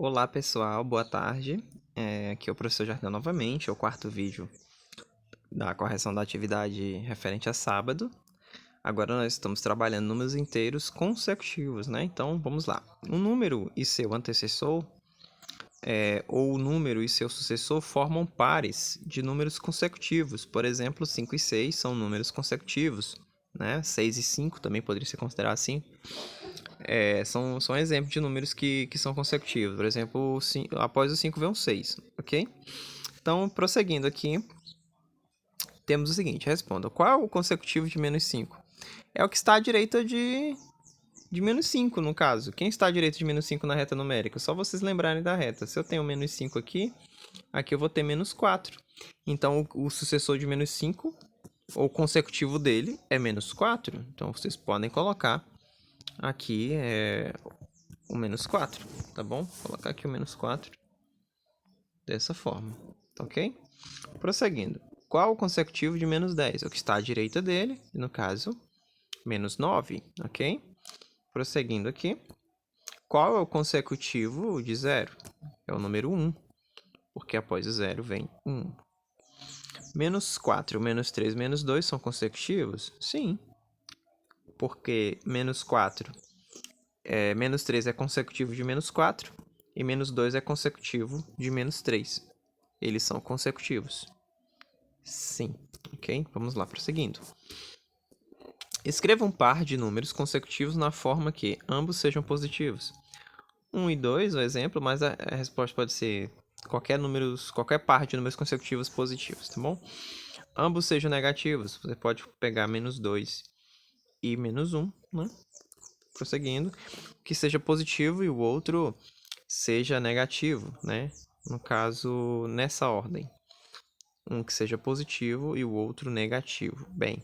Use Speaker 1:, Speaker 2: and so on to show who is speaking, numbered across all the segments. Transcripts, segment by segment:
Speaker 1: Olá pessoal, boa tarde. Aqui é o professor Jardel novamente, é o quarto vídeo da correção da atividade referente a sábado. Agora nós estamos trabalhando números inteiros consecutivos, né? Então vamos lá. Um número e seu antecessor, ou o número e seu sucessor formam pares de números consecutivos. Por exemplo, 5 e 6 são números consecutivos, né? 6 e 5 também poderia ser considerado assim. São exemplos de números que são consecutivos. Por exemplo, após o 5 vem um 6, ok? Então, prosseguindo aqui, temos o seguinte, responda. Qual é o consecutivo de menos 5? É o que está à direita de menos 5, no caso. Quem está à direita de menos 5 na reta numérica? Só vocês lembrarem da reta. Se eu tenho menos 5 aqui, aqui eu vou ter menos 4. Então, o sucessor de menos 5, ou consecutivo dele, é menos 4. Então, vocês podem colocar aqui o menos 4, tá bom? Vou colocar aqui o menos 4 dessa forma, ok? Prosseguindo. Qual o consecutivo de menos 10? O que está à direita dele, no caso, menos 9, ok? Prosseguindo aqui. Qual é o consecutivo de 0? É o número 1, porque após o 0 vem 1. Menos 4, menos 3, menos 2 são consecutivos? Sim, porque menos 4 menos 3 é consecutivo de menos 4 e menos 2 é consecutivo de menos 3. Eles são consecutivos. Sim, ok? Vamos lá, prosseguindo. Escreva um par de números consecutivos na forma que ambos sejam positivos. 1 e 2, o exemplo, mas a resposta pode ser qualquer par de números consecutivos positivos, tá bom? Ambos sejam negativos, você pode pegar menos 2 e menos 1, né? Prosseguindo, que seja positivo e o outro seja negativo, né? No caso, nessa ordem. Um que seja positivo e o outro negativo. Bem,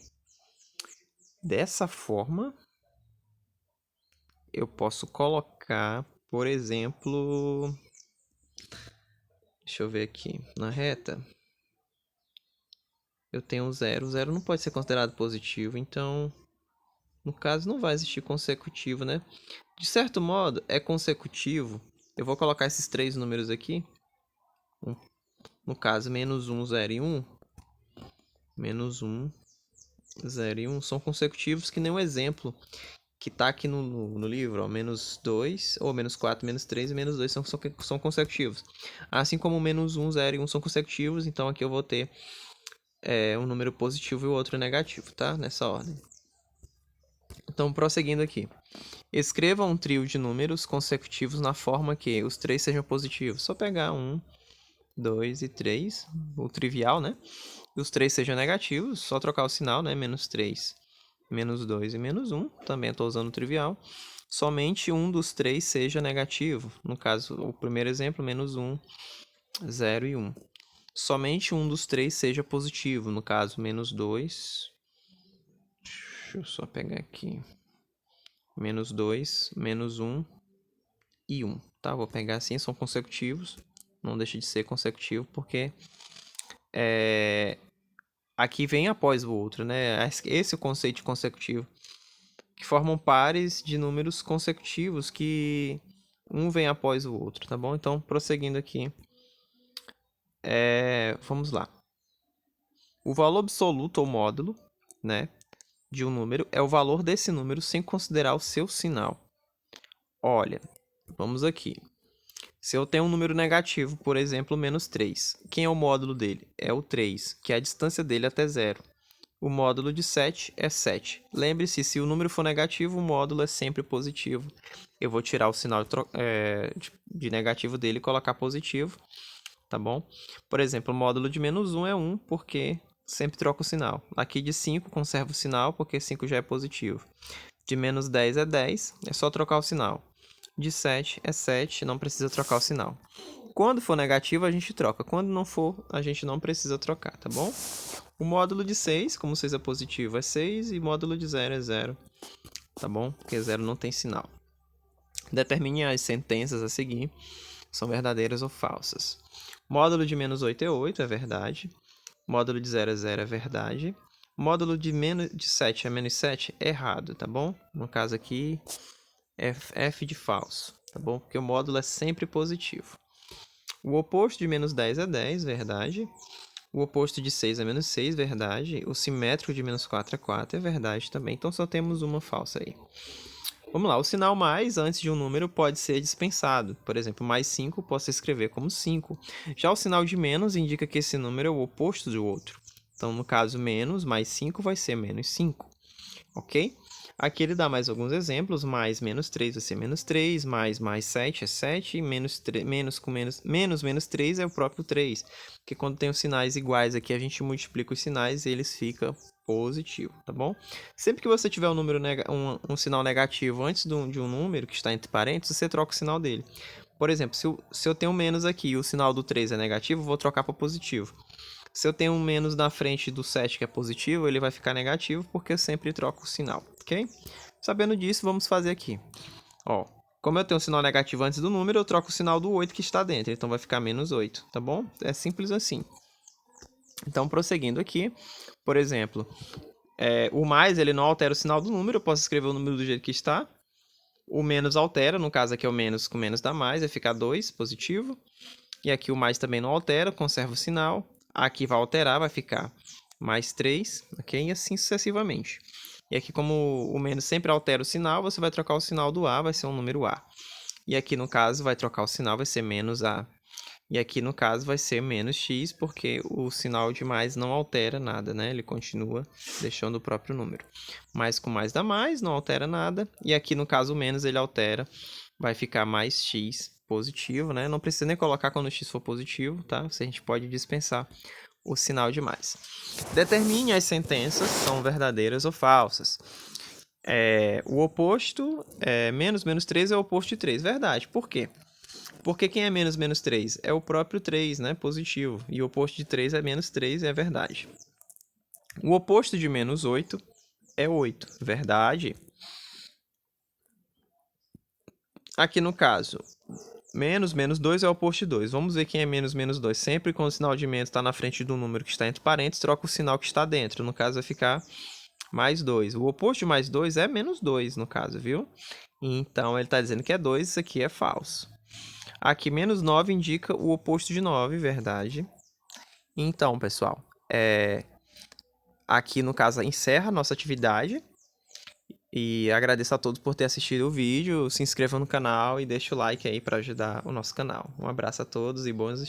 Speaker 1: dessa forma, eu posso colocar, por exemplo, deixa eu ver aqui, na reta, eu tenho 0. 0 não pode ser considerado positivo, então, no caso, não vai existir consecutivo, né? De certo modo, é consecutivo. Eu vou colocar esses três números aqui. No caso, menos 1, 0 e 1. Menos 1, 0 e 1 são consecutivos que nem o exemplo que está aqui no livro. Ó, menos 2, ou menos 4, menos 3 e menos 2 são consecutivos. Assim como menos 1, 0 e 1 são consecutivos, então aqui eu vou ter um número positivo e o outro negativo, tá? Nessa ordem. Então, prosseguindo aqui. Escreva um trio de números consecutivos na forma que os três sejam positivos. Só pegar 1, 2 e 3, o trivial, né? E os três sejam negativos, só trocar o sinal, né? Menos 3, menos 2 e menos 1. Também estou usando o trivial. Somente um dos três seja negativo. No caso, o primeiro exemplo, menos 1, 0 e 1. Somente um dos três seja positivo. No caso, menos 2. Deixa eu só pegar aqui. Menos 2, menos 1 e 1. Tá? Vou pegar assim, são consecutivos. Não deixa de ser consecutivo, porque aqui vem após o outro, né? Esse é o conceito de consecutivo. Que formam pares de números consecutivos que um vem após o outro, tá bom? Então, prosseguindo aqui. Vamos lá. O valor absoluto ou módulo, né, de um número é o valor desse número sem considerar o seu sinal. Olha, vamos aqui. Se eu tenho um número negativo, por exemplo, menos 3, quem é o módulo dele? É o 3, que é a distância dele até zero. O módulo de 7 é 7. Lembre-se, se o número for negativo, o módulo é sempre positivo. Eu vou tirar o sinal de negativo dele e colocar positivo, tá bom? Por exemplo, o módulo de menos 1 é 1, porque sempre troca o sinal. Aqui de 5, conserva o sinal, porque 5 já é positivo. De menos 10 é 10, é só trocar o sinal. De 7 é 7, não precisa trocar o sinal. Quando for negativo, a gente troca. Quando não for, a gente não precisa trocar, tá bom? O módulo de 6, como 6 é positivo, é 6 e módulo de 0 é 0, tá bom? Porque 0 não tem sinal. Determine as sentenças a seguir, são verdadeiras ou falsas. Módulo de menos 8 é 8, é verdade. Módulo de 0 é 0, é verdade. Módulo de 7 é menos 7, é errado, tá bom? No caso aqui, é F de falso. tá bom? Porque o módulo é sempre positivo. O oposto de menos 10 é 10, verdade. O oposto de 6 é menos 6, verdade. O simétrico de menos 4 é 4, é verdade também. Então, só temos uma falsa aí. Vamos lá, o sinal mais antes de um número pode ser dispensado. Por exemplo, mais 5 posso escrever como 5. Já o sinal de menos indica que esse número é o oposto do outro. Então, no caso, menos mais 5 vai ser menos 5. Ok? Aqui ele dá mais alguns exemplos. Mais menos 3 vai ser menos 3. Mais 7 é 7. Menos 3 é o próprio 3. Porque quando tem os sinais iguais aqui, a gente multiplica os sinais e eles ficam positivo, tá bom? Sempre que você tiver um sinal negativo antes de um número que está entre parênteses, você troca o sinal dele. Por exemplo, se eu tenho menos aqui e o sinal do 3 é negativo, eu vou trocar para positivo. Se eu tenho um menos na frente do 7 que é positivo, ele vai ficar negativo porque eu sempre troco o sinal, ok? Sabendo disso, vamos fazer aqui. Ó, como eu tenho um sinal negativo antes do número, eu troco o sinal do 8 que está dentro, então vai ficar menos 8, tá bom? É simples assim. Então, prosseguindo aqui, por exemplo, o mais ele não altera o sinal do número, eu posso escrever o número do jeito que está. O menos altera, no caso aqui é o menos com menos dá mais, vai ficar 2, positivo. E aqui o mais também não altera, conserva o sinal. Aqui vai alterar, vai ficar mais 3, ok? E assim sucessivamente. E aqui, como o menos sempre altera o sinal, você vai trocar o sinal do A, vai ser um número A. E aqui, no caso, vai trocar o sinal, vai ser menos A. E aqui, no caso, vai ser menos x, porque o sinal de mais não altera nada, né? Ele continua deixando o próprio número. Mais com mais dá mais, não altera nada. E aqui, no caso, o menos ele altera, vai ficar mais x positivo, né? Não precisa nem colocar quando o x for positivo, tá? A gente pode dispensar o sinal de mais. Determine as sentenças são verdadeiras ou falsas. O oposto, menos 3 é o oposto de 3. Verdade. Por quê? Porque quem é menos 3? É o próprio 3, né? Positivo. E o oposto de 3 é menos 3, é verdade. O oposto de menos 8 é 8. Verdade. Aqui no caso, menos 2 é o oposto de 2. Vamos ver quem é menos 2. Sempre quando o sinal de menos está na frente do número que está entre parênteses, troca o sinal que está dentro. No caso, vai ficar mais 2. O oposto de mais 2 é menos 2, no caso, viu? Então, ele está dizendo que é 2, isso aqui é falso. Aqui, menos 9 indica o oposto de 9, verdade. Então, pessoal, aqui no caso encerra a nossa atividade. E agradeço a todos por ter assistido o vídeo. Se inscrevam no canal e deixe o like aí para ajudar o nosso canal. Um abraço a todos e bons estudos.